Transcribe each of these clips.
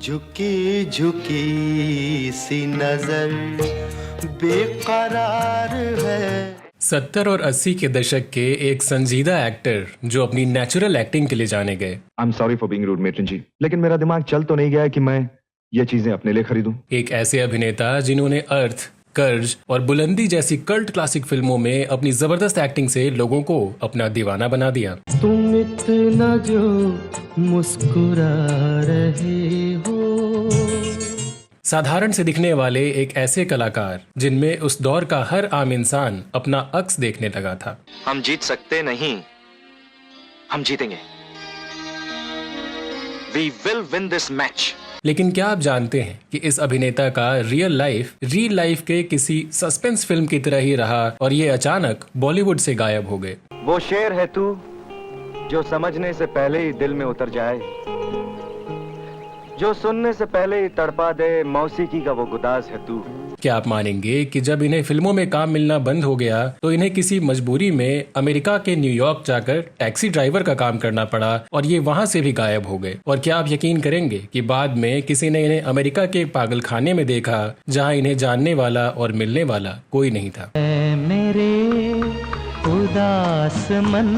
झुकी झुकी सी नजर बेकरार है। 70 और 80 के दशक के एक संजीदा एक्टर जो अपनी नेचुरल एक्टिंग के लिए जाने गए। I am sorry for being rude matron ji, लेकिन मेरा दिमाग चल तो नहीं गया कि मैं ये चीजें अपने लिए खरीदूं। एक ऐसे अभिनेता जिन्होंने अर्थ, कर्ज और बुलंदी जैसी कल्ट क्लासिक फिल्मों में अपनी जबरदस्त एक्टिंग से लोगों को अपना दीवाना बना दिया। तुम इतना जो मुस्कुरा रहे हो। साधारण से दिखने वाले एक ऐसे कलाकार जिनमें उस दौर का हर आम इंसान अपना अक्स देखने लगा था। हम जीत सकते नहीं, हम जीतेंगे। We will win this match. लेकिन क्या आप जानते हैं कि इस अभिनेता का रियल लाइफ के किसी सस्पेंस फिल्म की तरह ही रहा और ये अचानक बॉलीवुड से गायब हो गए। वो शेर है तू जो समझने से पहले ही दिल में उतर जाए, जो सुनने से पहले ही तड़पा दे, मौसीकी का वो गुदाज है तू। क्या आप मानेंगे कि जब इन्हें फिल्मों में काम मिलना बंद हो गया तो इन्हें किसी मजबूरी में अमेरिका के न्यूयॉर्क जाकर टैक्सी ड्राइवर का काम करना पड़ा और ये वहां से भी गायब हो गए। और क्या आप यकीन करेंगे कि बाद में किसी ने इन्हें अमेरिका के पागल खाने में देखा जहां इन्हें जानने वाला और मिलने वाला कोई नहीं था। मेरे उदास मन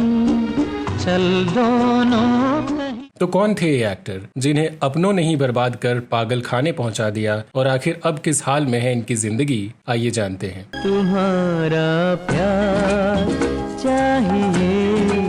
चल दोनों। तो कौन थे ये एक्टर जिन्हें अपनों ने ही बर्बाद कर पागल खाने पहुंचा दिया और आखिर अब किस हाल में है इनकी जिंदगी, आइए जानते हैं। तुम्हारा प्यार चाहिए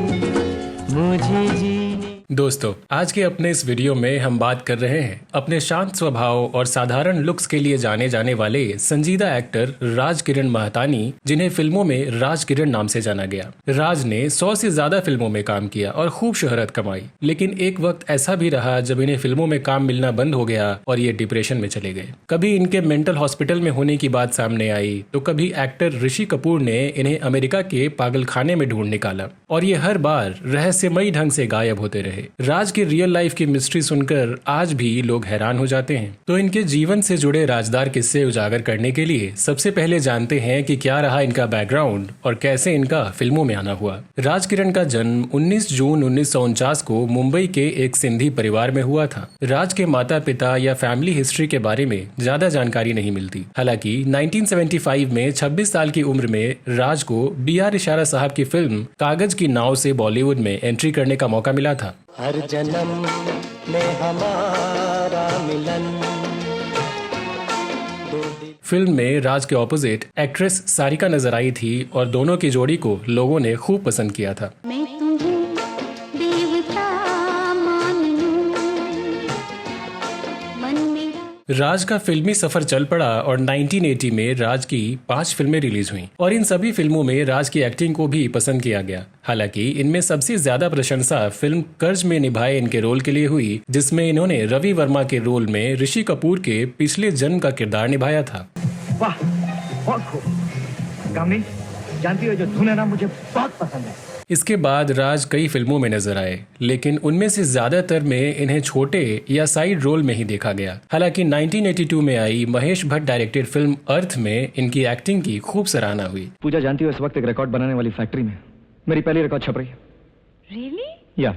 मुझे जीने। दोस्तों, आज के अपने इस वीडियो में हम बात कर रहे हैं अपने शांत स्वभाव और साधारण लुक्स के लिए जाने जाने वाले संजीदा एक्टर राज किरण महतानी, जिन्हें फिल्मों में राज किरण नाम से जाना गया। राज ने 100 से ज्यादा फिल्मों में काम किया और खूब शोहरत कमाई, लेकिन एक वक्त ऐसा भी रहा जब इन्हें फिल्मों में काम मिलना बंद हो गया और ये डिप्रेशन में चले गए। कभी इनके मेंटल हॉस्पिटल में होने की बात सामने आई तो कभी एक्टर ऋषि कपूर ने इन्हें अमेरिका के पागल खाने में ढूंढ निकाला और ये हर बार रहस्यमयी ढंग से गायब होते रहे। राज की रियल लाइफ की मिस्ट्री सुनकर आज भी लोग हैरान हो जाते हैं। तो इनके जीवन से जुड़े राजदार किस्से उजागर करने के लिए सबसे पहले जानते हैं कि क्या रहा इनका बैकग्राउंड और कैसे इनका फिल्मों में आना हुआ। राज किरण का जन्म 19 जून 1949 को मुंबई के एक सिंधी परिवार में हुआ था। राज के माता पिता या फैमिली हिस्ट्री के बारे में ज्यादा जानकारी नहीं मिलती। हालांकि 1975 में 26 साल की उम्र में राज को B.R. इशारा साहब की फिल्म कागज की नाव से बॉलीवुड में एंट्री करने का मौका मिला था। हर जन्म में हमारा मिलन। फिल्म में राज के ऑपोजिट एक्ट्रेस सारिका नजर आई थी और दोनों की जोड़ी को लोगों ने खूब पसंद किया था। मैं तुम्हें देवता मान लूं, मन मेरा। राज का फिल्मी सफर चल पड़ा और 1980 में राज की 5 फिल्में रिलीज हुईं और इन सभी फिल्मों में राज की एक्टिंग को भी पसंद किया गया। हालांकि इनमें सबसे ज्यादा प्रशंसा फिल्म कर्ज में निभाए इनके रोल के लिए हुई, जिसमें इन्होंने रवि वर्मा के रोल में ऋषि कपूर के पिछले जन्म का किरदार निभाया था। वाह, बहुत खूब। गामनी, जानती हो जो धुन है ना, मुझे बहुत पसंद है। इसके बाद राज कई फिल्मों में नजर आए, लेकिन उनमें से ज्यादातर में इन्हें छोटे या साइड रोल में ही देखा गया। हालांकि 1982 में आई महेश भट्ट डायरेक्टेड फिल्म अर्थ में इनकी एक्टिंग की खूब सराहना हुई। पूजा, जानती हो इस वक्त एक रिकॉर्ड बनाने वाली फैक्ट्री में मेरी पहली रिकॉर्ड छप रही है। Really? या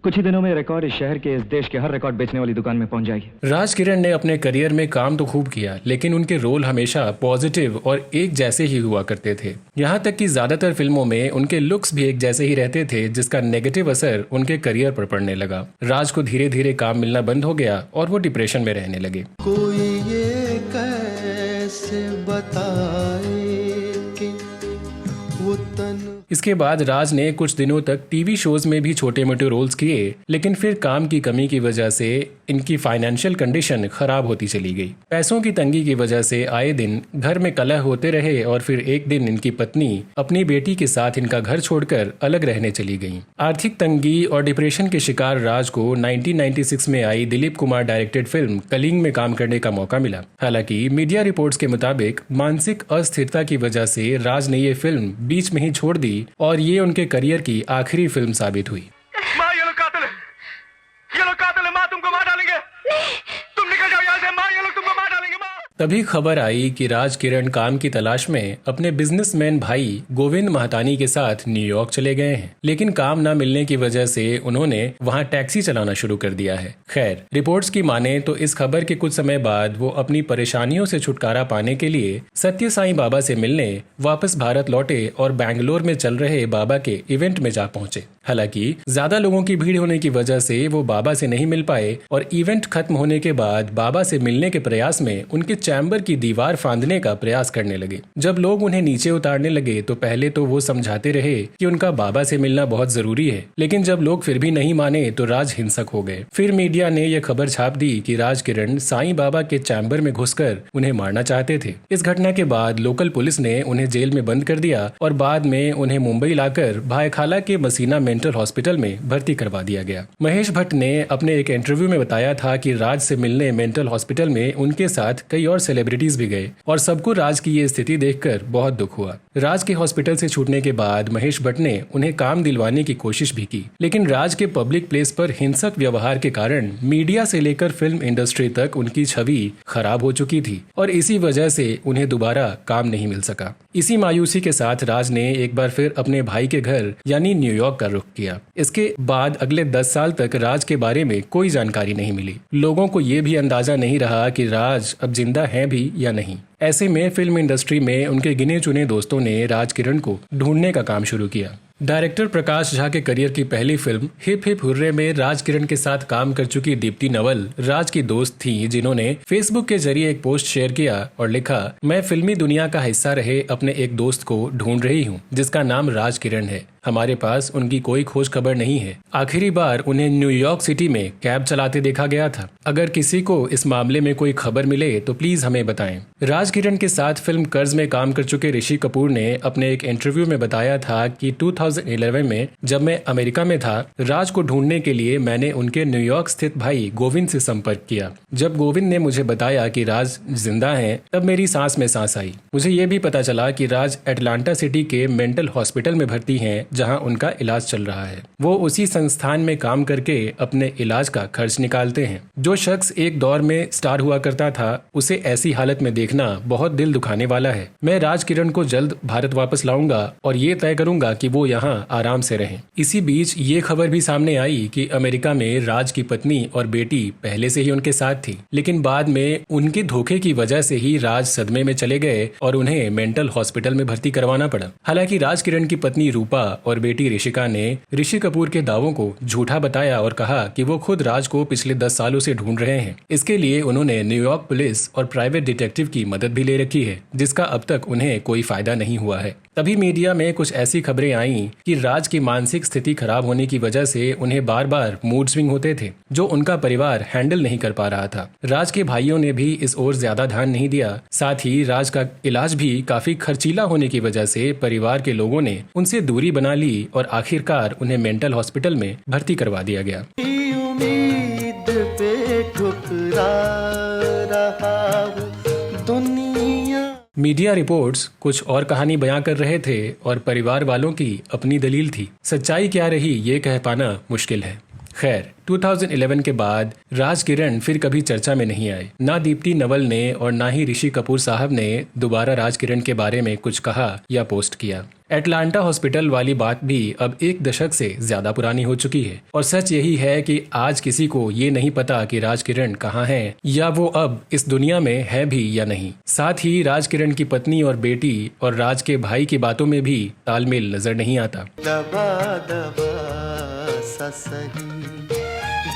कुछ ही दिनों में रिकॉर्ड इस शहर के, इस देश के हर रिकॉर्ड बेचने वाली दुकान में पहुंच जाएगी। राज किरण ने अपने करियर में काम तो खूब किया, लेकिन उनके रोल हमेशा पॉजिटिव और एक जैसे ही हुआ करते थे। यहाँ तक कि ज्यादातर फिल्मों में उनके लुक्स भी एक जैसे ही रहते थे, जिसका नेगेटिव असर उनके करियर पर पड़ने लगा। राज को धीरे धीरे काम मिलना बंद हो गया और वो डिप्रेशन में रहने लगे। कोई ये कैसे बताए कि वो तन। इसके बाद राज ने कुछ दिनों तक टीवी शोज में भी छोटे मोटे रोल्स किए, लेकिन फिर काम की कमी की वजह से इनकी फाइनेंशियल कंडीशन खराब होती चली गई। पैसों की तंगी की वजह से आए दिन घर में कलह होते रहे और फिर एक दिन इनकी पत्नी अपनी बेटी के साथ इनका घर छोड़कर अलग रहने चली गईं। आर्थिक तंगी और डिप्रेशन के शिकार राज को 1996 में आई दिलीप कुमार डायरेक्टेड फिल्म कलिंग में काम करने का मौका मिला। हालांकि मीडिया रिपोर्ट्स के मुताबिक मानसिक अस्थिरता की वजह से राज ने ये फिल्म बीच में ही छोड़ दी और ये उनके करियर की आखिरी फिल्म साबित हुई। माँ, ये लोग कातिल है, ये लोग कातिल है। माँ, तुमको मार डालेंगे। तुम निकल जाओ यहाँ से। माँ, ये लोग तुमको मार डालेंगे। माँ। तभी खबर आई कि राज किरण काम की तलाश में अपने बिजनेसमैन भाई गोविंद महतानी के साथ न्यूयॉर्क चले गए हैं, लेकिन काम न मिलने की वजह से उन्होंने वहां टैक्सी चलाना शुरू कर दिया है। खैर, रिपोर्ट्स की माने तो इस खबर के कुछ समय बाद वो अपनी परेशानियों से छुटकारा पाने के लिए सत्य साईं बाबा से मिलने वापस भारत लौटे और बैंगलोर में चल रहे बाबा के इवेंट में जा पहुंचे। हालांकि ज्यादा लोगों की भीड़ होने की वजह से वो बाबा से नहीं मिल पाए और इवेंट खत्म होने के बाद बाबा से मिलने के प्रयास में उनके चैम्बर की दीवार फांदने का प्रयास करने लगे। जब लोग उन्हें नीचे उतारने लगे तो पहले तो वो समझाते रहे कि उनका बाबा से मिलना बहुत जरूरी है, लेकिन जब लोग फिर भी नहीं माने तो राज हिंसक हो गए। फिर मीडिया ने यह खबर छाप दी कि राज किरण साईं बाबा के चैम्बर में घुसकर उन्हें मारना चाहते थे। इस घटना के बाद लोकल पुलिस ने उन्हें जेल में बंद कर दिया और बाद में उन्हें मुंबई लाकर भायखाला के मसीना मेंटल हॉस्पिटल में भर्ती करवा दिया गया। महेश भट्ट ने अपने एक इंटरव्यू में बताया था कि राज से मिलने मेंटल हॉस्पिटल में उनके साथ कई और सेलिब्रिटीज भी गए और सबको राज की ये स्थिति देखकर बहुत दुख हुआ। राज के हॉस्पिटल से छूटने के बाद महेश भट्ट ने उन्हें काम दिलवाने की कोशिश भी की, लेकिन राज के पब्लिक प्लेस पर हिंसक व्यवहार के कारण मीडिया से लेकर फिल्म इंडस्ट्री तक उनकी छवि खराब हो चुकी थी और इसी वजह से उन्हें दोबारा काम नहीं मिल सका। इसी मायूसी के साथ राज ने एक बार फिर अपने भाई के घर यानी न्यूयॉर्क का रुख किया। इसके बाद अगले 10 साल तक राज के बारे में कोई जानकारी नहीं मिली। लोगों को ये भी अंदाजा नहीं रहा कि राज अब जिंदा हैं भी या नहीं। ऐसे में फिल्म इंडस्ट्री में उनके गिने चुने दोस्तों ने राज किरण को ढूंढने का काम शुरू किया। डायरेक्टर प्रकाश झा के करियर की पहली फिल्म हिप हिप हुर्रे में राज किरण के साथ काम कर चुकी दीप्ति नवल राज की दोस्त थी, जिन्होंने फेसबुक के जरिए एक पोस्ट शेयर किया और लिखा, मैं फिल्मी दुनिया का हिस्सा रहे अपने एक दोस्त को ढूंढ रही हूँ जिसका नाम राज किरण है। हमारे पास उनकी कोई खोज खबर नहीं है। आखिरी बार उन्हें न्यूयॉर्क सिटी में कैब चलाते देखा गया था। अगर किसी को इस मामले में कोई खबर मिले तो प्लीज हमें बताएं। राज किरण के साथ फिल्म कर्ज में काम कर चुके ऋषि कपूर ने अपने एक इंटरव्यू में बताया था कि 2011 में जब मैं अमेरिका में था, राज को ढूंढने के लिए मैंने उनके न्यूयॉर्क स्थित भाई गोविंद से संपर्क किया। जब गोविंद ने मुझे बताया कि राज जिंदा हैं, तब मेरी सांस में सांस आई। मुझे ये भी पता चला कि राज एटलांटा सिटी के मेंटल हॉस्पिटल में भर्ती हैं, जहां उनका इलाज चल रहा है। वो उसी संस्थान में काम करके अपने इलाज का खर्च निकालते हैं। जो शख्स एक दौर में स्टार हुआ करता था, उसे ऐसी हालत में देखना बहुत दिल दुखाने वाला है। मैं राज किरण को जल्द भारत वापस लाऊंगा और ये तय करूंगा कि वो यहाँ आराम से रहें। इसी बीच ये खबर भी सामने आई कि अमेरिका में राज की पत्नी और बेटी पहले से ही उनके साथ थी, लेकिन बाद में उनके धोखे की वजह से ही राज सदमे में चले गए और उन्हें मेंटल हॉस्पिटल में भर्ती करवाना पड़ा। हालांकि राज किरण की पत्नी रूपा और बेटी ऋषिका ने ऋषि कपूर के दावों को झूठा बताया और कहा कि वो खुद राज को पिछले 10 सालों से ढूंढ रहे हैं। इसके लिए उन्होंने न्यूयॉर्क पुलिस और प्राइवेट डिटेक्टिव की मदद भी ले रखी है, जिसका अब तक उन्हें कोई फायदा नहीं हुआ है। तभी मीडिया में कुछ ऐसी खबरें आईं कि राज की मानसिक स्थिति खराब होने की वजह से उन्हें बार बार मूड स्विंग होते थे, जो उनका परिवार हैंडल नहीं कर पा रहा था। राज के भाइयों ने भी इस ओर ज्यादा ध्यान नहीं दिया। साथ ही राज का इलाज भी काफी खर्चीला होने की वजह से परिवार के लोगों ने उनसे दूरी बना ली और आखिरकार उन्हें मेंटल हॉस्पिटल में भर्ती करवा दिया गया। उम्मीद पे ठुकरा रहा हूं दुनिया। मीडिया रिपोर्ट्स कुछ और कहानी बयां कर रहे थे और परिवार वालों की अपनी दलील थी। सच्चाई क्या रही ये कह पाना मुश्किल है। खैर, 2011 के बाद राज किरण फिर कभी चर्चा में नहीं आए। ना दीप्ति नवल ने और ना ही ऋषि कपूर साहब ने दोबारा राज किरण के बारे में कुछ कहा या पोस्ट किया। एटलांटा हॉस्पिटल वाली बात भी अब 1 दशक से ज्यादा पुरानी हो चुकी है और सच यही है कि आज किसी को ये नहीं पता कि राज किरण कहाँ हैं या वो अब इस दुनिया में है भी या नहीं। साथ ही राज किरण की पत्नी और बेटी और राज के भाई की बातों में भी तालमेल नजर नहीं आता। दबा दबा सा सही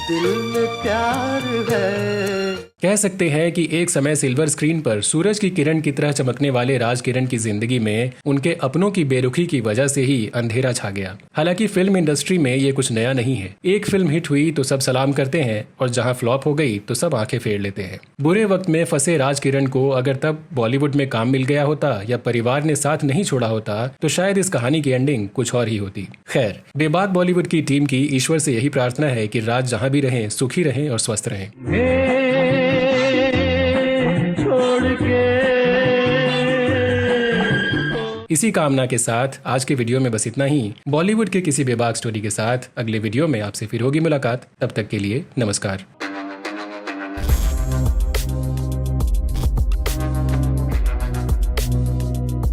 दिल में प्यार है। कह सकते हैं कि एक समय सिल्वर स्क्रीन पर सूरज की किरण की तरह चमकने वाले राज किरण की जिंदगी में उनके अपनों की बेरुखी की वजह से ही अंधेरा छा गया। हालांकि फिल्म इंडस्ट्री में ये कुछ नया नहीं है। एक फिल्म हिट हुई तो सब सलाम करते हैं और जहां फ्लॉप हो गई तो सब आंखें फेर लेते हैं। बुरे वक्त में फंसे राज किरण को अगर तब बॉलीवुड में काम मिल गया होता या परिवार ने साथ नहीं छोड़ा होता तो शायद इस कहानी की एंडिंग कुछ और ही होती। खैर, बेबाक बॉलीवुड की टीम की ईश्वर से यही प्रार्थना है कि राज जहां भी रहें, सुखी रहें और स्वस्थ रहें। इसी कामना के साथ आज के वीडियो में बस इतना ही। बॉलीवुड के किसी बेबाक स्टोरी के साथ अगले वीडियो में आपसे फिर होगी मुलाकात। तब तक के लिए नमस्कार।